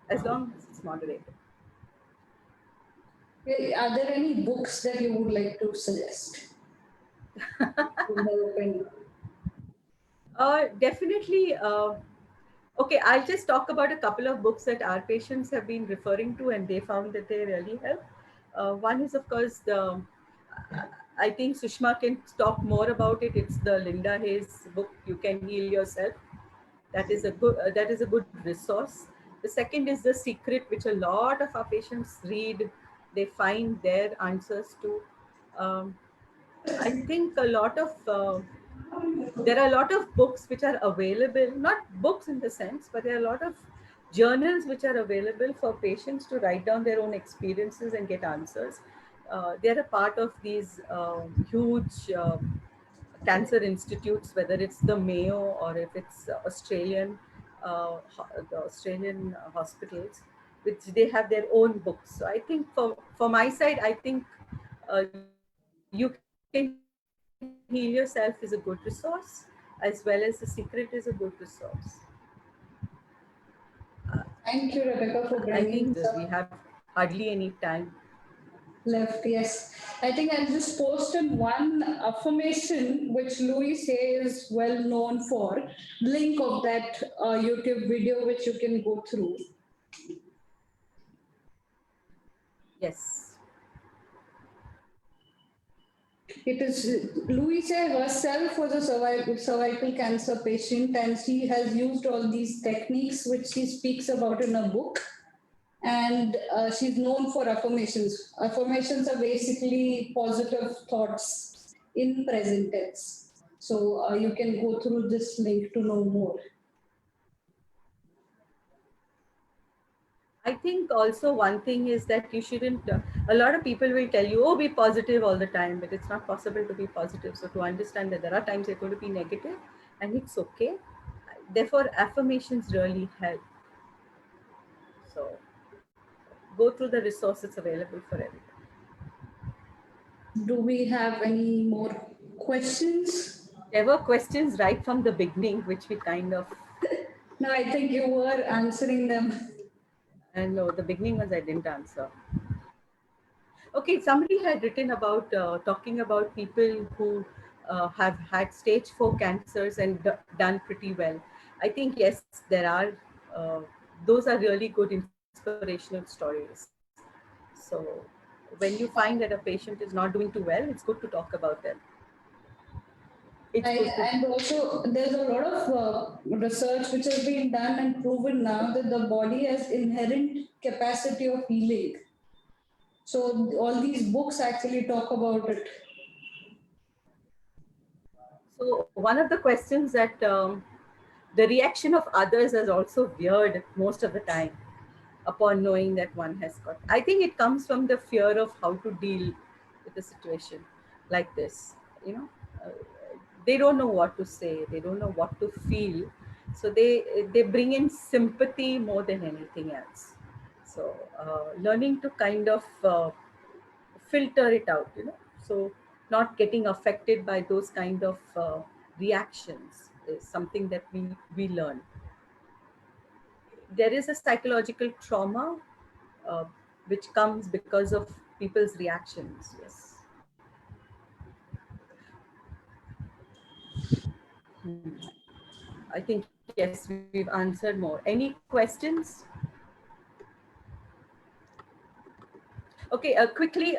as long as it's moderated. Are there any books that you would like to suggest? In my opinion. Definitely. Okay, I'll just talk about a couple of books that our patients have been referring to, and they found that they really help. One is, of course, I think Sushma can talk more about it. It's the Linda Hayes book, "You Can Heal Yourself." That is a good resource. The second is The Secret, which a lot of our patients read. They find their answers to. I think there are a lot of books which are available, not books in the sense, but there are a lot of journals which are available for patients to write down their own experiences and get answers. They're a part of these huge cancer institutes, whether it's the Mayo or if it's the Australian hospitals, which they have their own books. So I think for my side, I think You Can Heal Yourself is a good resource, as well as The Secret is a good resource. Thank you, Rebecca, for I bringing think we have hardly any time left. Yes, I think I'll just post in one affirmation which Louis Hay is well known for. Link of that YouTube video which you can go through. Yes. It is Louise herself was a cervical cancer patient, and she has used all these techniques which she speaks about in her book. And she's known for affirmations. Affirmations are basically positive thoughts in present tense. So you can go through this link to know more. I think also one thing is that you shouldn't, a lot of people will tell you, oh, be positive all the time, but it's not possible to be positive. So to understand that there are times you're going to be negative, and it's okay. Therefore, affirmations really help. So go through the resources available for everyone. Do we have any more questions? There were questions right from the beginning, which we kind of... No, I think you were answering them. And no, the beginning ones I didn't answer. Okay, somebody had written about talking about people who have had stage 4 cancers and done pretty well. I think, yes, there are, those are really good inspirational stories. So when you find that a patient is not doing too well, it's good to talk about them. It's good to, And also, there's a lot of research which has been done and proven now that the body has inherent capacity of healing. So all these books actually talk about it. so one of the questions that the reaction of others is also weird most of the time upon knowing that one has got. I think it comes from the fear of how to deal with a situation like this. You know, uh, they don't know what to say, they don't know what to feel, so they bring in sympathy more than anything else. So learning to kind of filter it out, you know, so not getting affected by those kind of reactions is something that we learn. There is a psychological trauma uh, which comes because of people's reactions. Yes. Hmm. I think, yes, we've answered more. Any questions? Okay, quickly,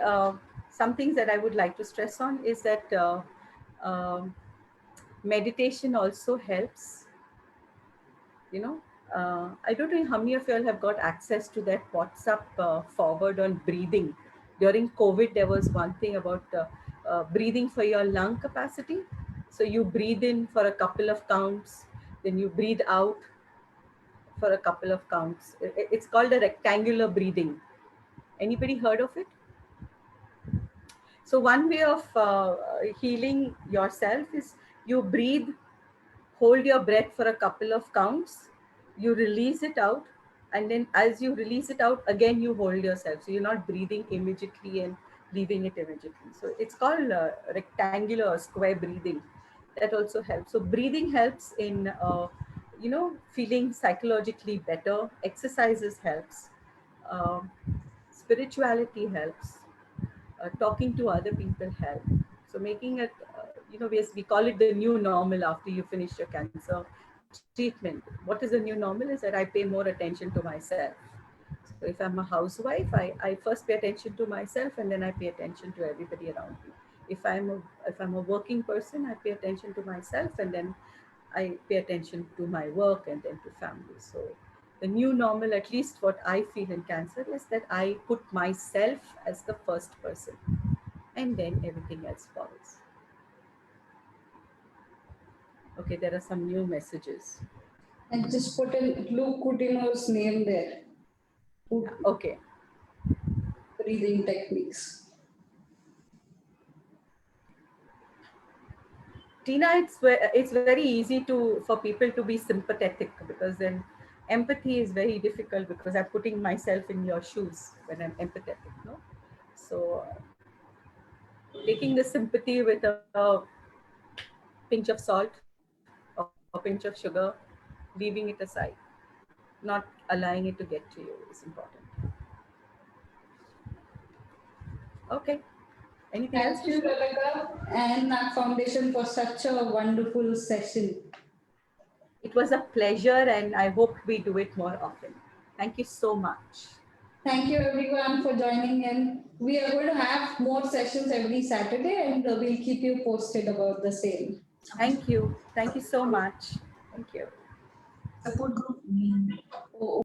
some things that I would like to stress on is that um, meditation also helps. You know, I don't know how many of you all have got access to that WhatsApp forward on breathing. During COVID, there was one thing about breathing for your lung capacity. So you breathe in for a couple of counts, then you breathe out for a couple of counts. It's called a rectangular breathing. Anybody heard of it? So one way of healing yourself is you breathe, hold your breath for a couple of counts, you release it out, and then as you release it out, again you hold yourself. So you're not breathing immediately and leaving it immediately. So it's called rectangular or square breathing. That also helps. So breathing helps in, you know, feeling psychologically better. Exercises helps. Um, Spirituality helps. Talking to other people help. So making it, you know, we call it the new normal after you finish your cancer treatment. What is the new normal is that I pay more attention to myself. So if I'm a housewife, I first pay attention to myself and then I pay attention to everybody around me. If I'm a working person, I pay attention to myself and then I pay attention to my work and then to family. So the new normal, at least what I feel in cancer, is that I put myself as the first person and then everything else follows. Okay, there are some new messages. And just put in Luke Coutinho's name there. Okay. Breathing techniques. Tina, it's very easy for people to be sympathetic, because then empathy is very difficult because I'm putting myself in your shoes when I'm empathetic, no? So taking the sympathy with a pinch of salt or pinch of sugar, leaving it aside, not allowing it to get to you is important. Okay. Anything else? Thank you, Rebecca and NAC Foundation for such a wonderful session. It was a pleasure and I hope we do it more often. Thank you so much. Thank you everyone for joining in. We are going to have more sessions every Saturday and we'll keep you posted about the same. Thank you. Thank you so much. Thank you. Support group.